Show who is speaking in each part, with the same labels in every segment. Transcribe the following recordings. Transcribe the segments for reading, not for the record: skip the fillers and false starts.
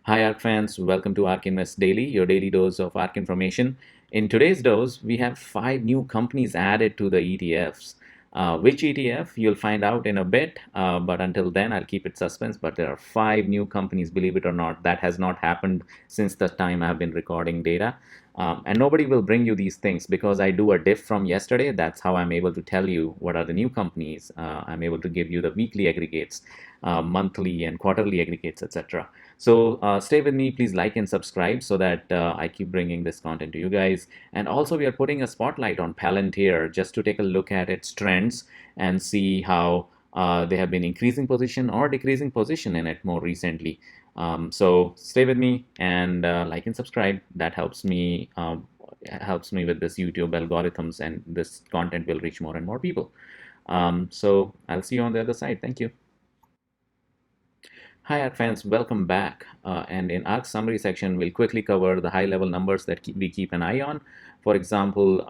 Speaker 1: Hi ARK fans, welcome to ARK Invest Daily, your daily dose of ARK information. In today's dose, we have 5 new companies added to the ETFs. Which ETF you'll find out in a bit, but until then I'll keep it suspense. But there are 5 new companies, believe it or not. That has not happened since the time I've been recording data. And nobody will bring you these things because I do a diff from yesterday. That's how I'm able to tell you what are the new companies. I'm able to give you the weekly aggregates, monthly and quarterly aggregates, etc. So stay with me, please like and subscribe so that I keep bringing this content to you guys. And also we are putting a spotlight on Palantir just to take a look at its trends and see how they have been increasing position or decreasing position in it more recently. So stay with me and like and subscribe. That helps me with this YouTube algorithms, and this content will reach more and more people. So I'll see you on the other side. Thank you. Hi ARK fans, welcome back. And in ARK summary section, we'll quickly cover the high-level numbers that we keep an eye on. For example,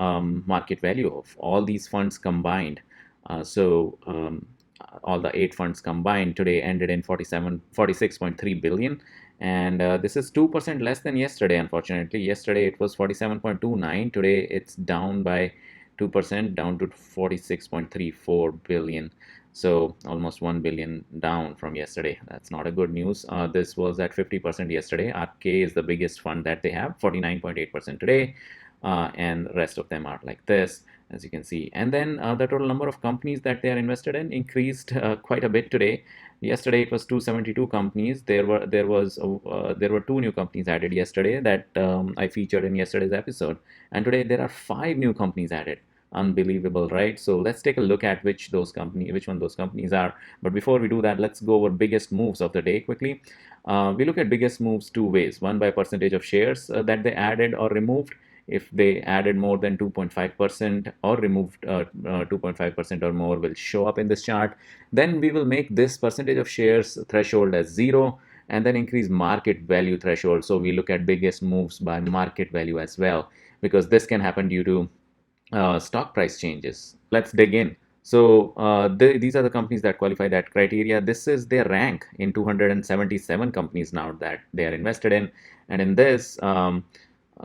Speaker 1: market value of all these funds combined. All the 8 funds combined today ended in 46.3 billion. And this is 2% less than yesterday, unfortunately. Yesterday it was 47.29. Today it's down by 2%, down to 46.34 billion. So almost 1 billion down from yesterday. That's not a good news. This was at 50% yesterday. ARKK is the biggest fund that they have, 49.8% today. And the rest of them are like this, as you can see. And then the total number of companies that they are invested in increased quite a bit today. Yesterday it was 272 companies. There were 2 new companies added yesterday that I featured in yesterday's episode. And today there are 5 new companies added. Unbelievable, right? So let's take a look at which one those companies are. But before we do that, let's go over biggest moves of the day quickly. We look at biggest moves 2 ways. One, by percentage of shares that they added or removed. If they added more than 2.5% or removed 2.5% or more, will show up in this chart. Then we will make this percentage of shares threshold as 0 and then increase market value threshold. So we look at biggest moves by market value as well, because this can happen due to stock price changes. Let's dig in. So these are the companies that qualify that criteria. This is their rank in 277 companies now that they are invested in. And in this,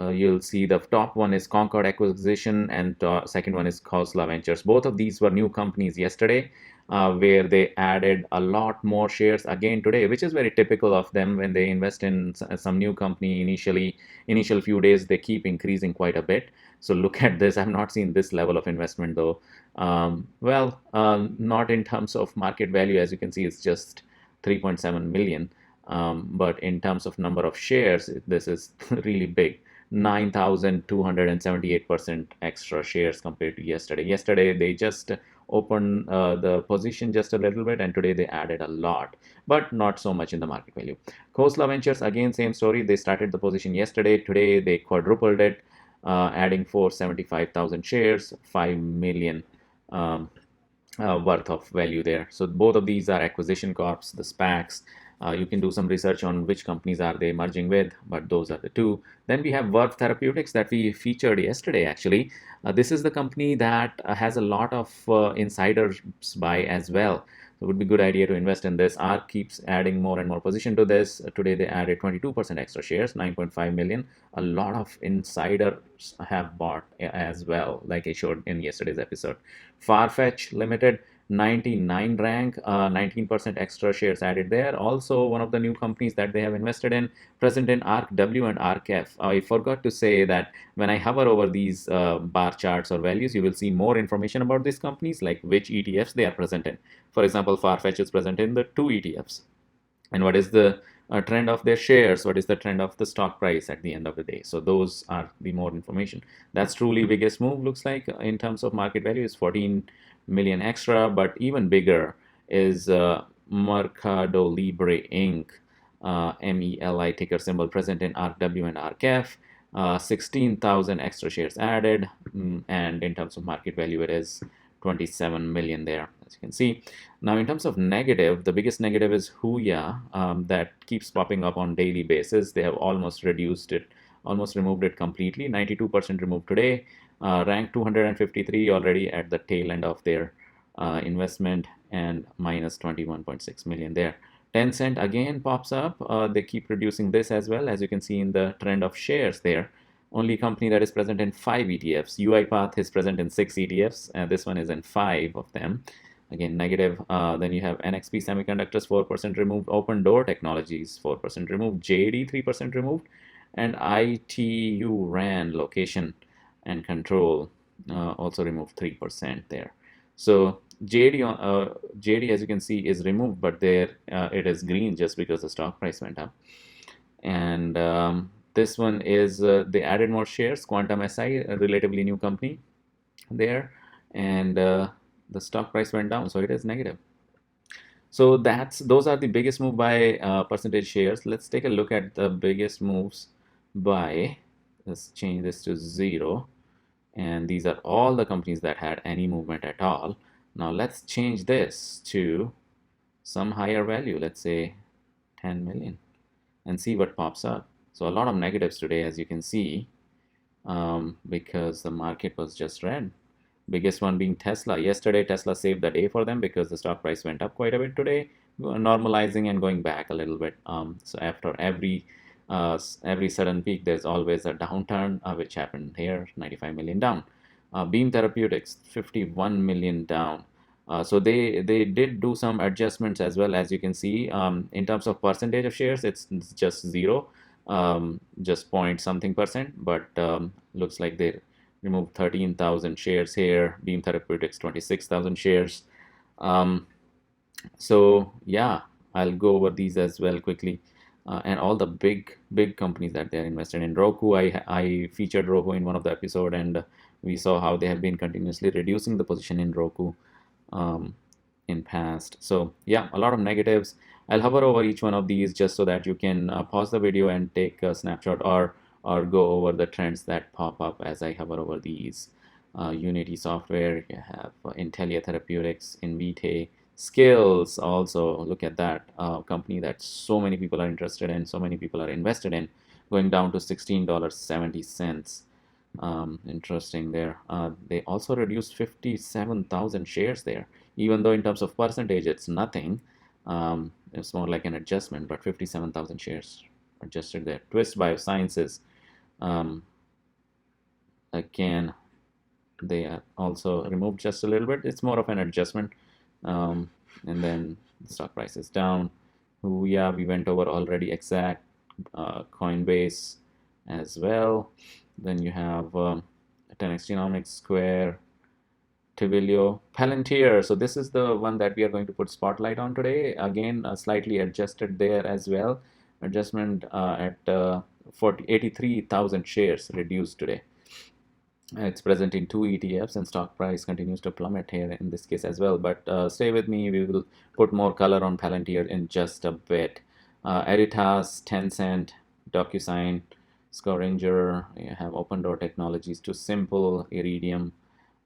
Speaker 1: you'll see the top one is Concord Acquisition and second one is Khosla Ventures. Both of these were new companies yesterday, where they added a lot more shares again today, which is very typical of them. When they invest in some new company, initial few days, they keep increasing quite a bit. So look at this. I've not seen this level of investment though. Not in terms of market value. As you can see, it's just 3.7 million. But in terms of number of shares, this is really big. 9,278% extra shares compared to yesterday. Yesterday, they just opened the position just a little bit, and today they added a lot, but not so much in the market value. Khosla Ventures, again, same story. They started the position yesterday. Today, they quadrupled it, adding 475,000 shares, 5 million worth of value there. So both of these are acquisition corps, the SPACs. You can do some research on which companies are they merging with, but those are the two. Then we have Verve Therapeutics that we featured yesterday, actually. This is the company that has a lot of insiders buy as well. So it would be a good idea to invest in this. ARK keeps adding more and more position to this. Today they added 22% extra shares, 9.5 million. A lot of insiders have bought as well, like I showed in yesterday's episode. Farfetch Limited, 99 rank, 19% extra shares added there. Also one of the new companies that they have invested in, present in ARKW and ARKF. I forgot to say that when I hover over these bar charts or values, you will see more information about these companies, like which ETFs they are present in. For example, Farfetch is present in the 2 ETFs. And what is the trend of their shares, what is the trend of the stock price at the end of the day. So those are the more information. That's truly biggest move, looks like, in terms of market value is 14 million extra, but even bigger is Mercado Libre Inc. MELI ticker symbol, present in ARKW and ARKF. 16,000 extra shares added, and in terms of market value, it is 27 million there, as you can see. Now, in terms of negative, the biggest negative is Huya, that keeps popping up on daily basis. They have almost reduced it, almost removed it completely. 92% removed today. Rank 253, already at the tail end of their investment, and minus 21.6 million there. Tencent again pops up. They keep reducing this as well, as you can see in the trend of shares there. Only company that is present in 5 ETFs. UiPath is present in 6 ETFs, and this one is in 5 of them. Again, negative. Then you have NXP Semiconductors, 4% removed. Open Door Technologies, 4% removed. JD, 3% removed. And ITU RAN, location and control, also removed 3% there. So JD, as you can see, is removed, but there it is green just because the stock price went up. And this one is they added more shares. Quantum SI, a relatively new company there, and the stock price went down, so it is negative. So those are the biggest move by percentage shares. Let's take a look at the biggest moves by. Let's change this to 0. And these are all the companies that had any movement at all. Now let's change this to some higher value, let's say 10 million, and see what pops up. So a lot of negatives today, as you can see, because the market was just red. Biggest one being Tesla. Yesterday, Tesla saved the day for them because the stock price went up quite a bit today, normalizing and going back a little bit. So after every sudden peak, there's always a downturn, which happened here, 95 million down. Beam Therapeutics, 51 million down. So they did do some adjustments as well, as you can see. In terms of percentage of shares, it's just 0, just point something percent, but looks like they removed 13,000 shares here. Beam Therapeutics, 26,000 shares. So yeah, I'll go over these as well quickly. And all the big companies that they're invested in. Roku, I featured Roku in one of the episode, and we saw how they have been continuously reducing the position in Roku in past. So yeah, a lot of negatives. I'll hover over each one of these just so that you can pause the video and take a snapshot, or go over the trends that pop up as I hover over these. Unity Software, you have Intellia Therapeutics, Invitae, Skills. Also, look at that company that so many people are interested in, so many people are invested in, going down to $16.70. Interesting there. They also reduced 57,000 shares there, even though in terms of percentage it's nothing. It's more like an adjustment, but 57,000 shares adjusted there. Twist Biosciences, again, they are also removed just a little bit. It's more of an adjustment. And then the stock price is down. Ouya, we went over already. Exact, Coinbase as well. Then you have 10x Genomics, Square, Twilio, Palantir. So this is the one that we are going to put spotlight on today. Again, slightly adjusted there as well. Adjustment at 83,000 shares reduced today. It's present in 2 ETFs, and stock price continues to plummet here in this case as well. But stay with me, we will put more color on Palantir in just a bit. Editas, Tencent, DocuSign, Scoringer, you have Open Door Technologies, to Simple, Iridium,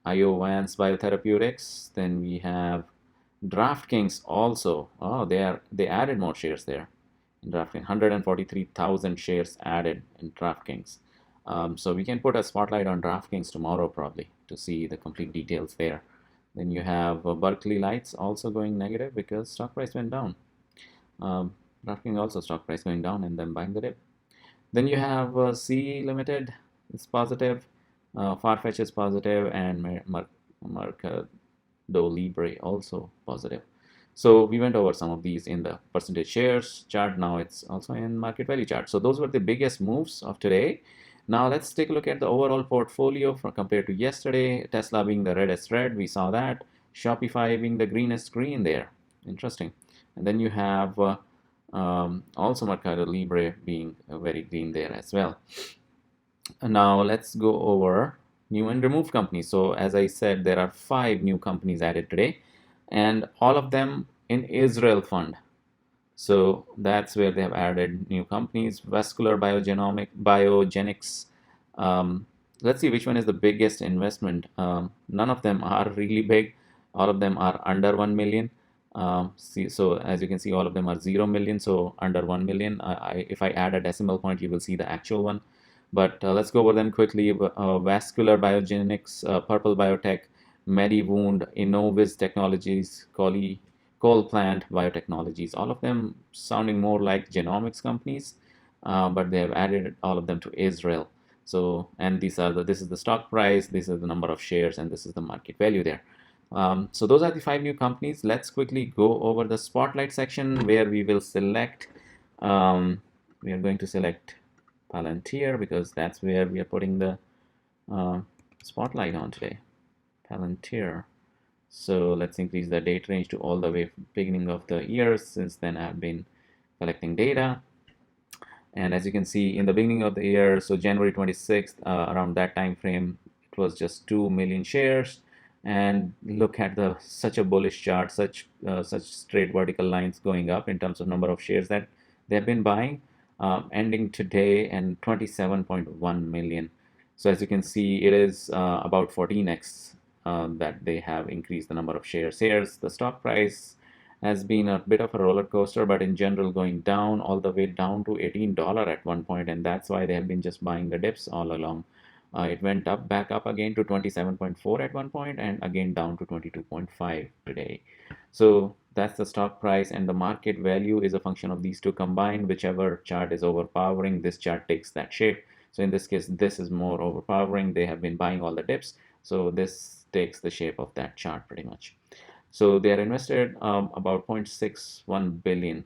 Speaker 1: Iovance Biotherapeutics. Then we have DraftKings also. Oh, they added more shares there in DraftKings. 143,000 shares added in DraftKings. So we can put a spotlight on DraftKings tomorrow probably to see the complete details there. Then you have Berkeley Lights also going negative because stock price went down. DraftKings also stock price going down and then buying the dip. Then you have C Limited, it's positive. Farfetch is positive, and Mercado Libre also positive. So we went over some of these in the percentage shares chart. Now it's also in market value chart. So those were the biggest moves of today. Now let's take a look at the overall portfolio compared to yesterday. Tesla being the reddest red, we saw that. Shopify being the greenest green there. Interesting. And then you have also Mercado Libre being very green there as well. Now let's go over new and removed companies. So as I said, there are 5 new companies added today, and all of them in Israel fund. So that's where they have added new companies. Vascular Biogenics. Let's see which one is the biggest investment. None of them are really big. All of them are under 1 million. So as you can see, all of them are 0 million. So under 1 million. If I add a decimal point, you will see the actual one. But let's go over them quickly. Vascular Biogenics, Purple Biotech, MediWound, Innovis Technologies, coal plant, biotechnologies, all of them sounding more like genomics companies, but they have added all of them to Israel. So, and this is the stock price, this is the number of shares, and this is the market value there. So those are the 5 new companies. Let's quickly go over the spotlight section where we will select, we are going to select Palantir because that's where we are putting the spotlight on today, Palantir. So let's increase the date range to all the way from beginning of the year. Since then I've been collecting data. And as you can see in the beginning of the year, so January 26th, around that time frame, it was just 2 million shares. And look at the such a bullish chart, such straight vertical lines going up in terms of number of shares that they've been buying, ending today and 27.1 million. So as you can see, it is about 14x that they have increased the number of shares. Here's the stock price has been a bit of a roller coaster, but in general going down all the way down to $18 at one point, and that's why they have been just buying the dips all along. It went up back up again to 27.4 at one point and again down to 22.5 today. So that's the stock price, and the market value is a function of these two combined. Whichever chart is overpowering, this chart takes that shape. So in this case, this is more overpowering. They have been buying all the dips, so this takes the shape of that chart pretty much. So they are invested about 0.61 billion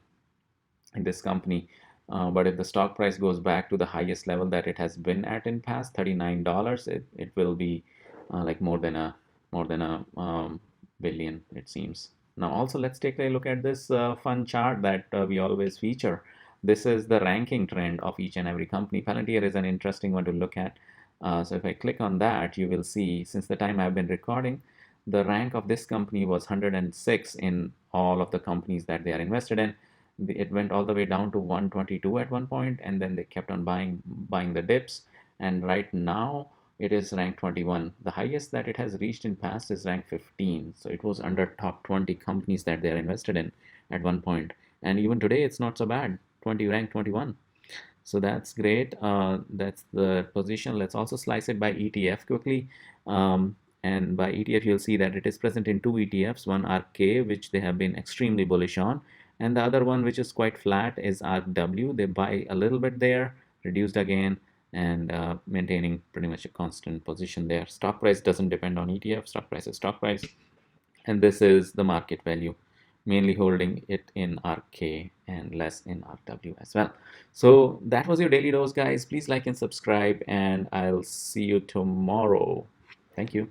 Speaker 1: in this company. But if the stock price goes back to the highest level that it has been at in past, $39, it will be like more than a billion, it seems. Now also let's take a look at this fun chart that we always feature. This is the ranking trend of each and every company. Palantir is an interesting one to look at. So if I click on that, you will see since the time I've been recording, the rank of this company was 106 in all of the companies that they are invested in. It went all the way down to 122 at one point, and then they kept on buying the dips, and right now it is ranked 21. The highest that it has reached in past is rank 15, so it was under top 20 companies that they are invested in at one point, and even today it's not so bad, ranked 21. So that's great. That's the position. Let's also slice it by ETF quickly. And by ETF, you'll see that it is present in 2 ETFs, one ARKK, which they have been extremely bullish on, and the other one, which is quite flat, is ARKW. They buy a little bit there, reduced again, and maintaining pretty much a constant position there. Stock price doesn't depend on ETF. Stock price is stock price. And this is the market value, mainly holding it in ARKK and less in ARKW as well. So that was your daily dose, guys. Please like and subscribe, and I'll see you tomorrow. Thank you.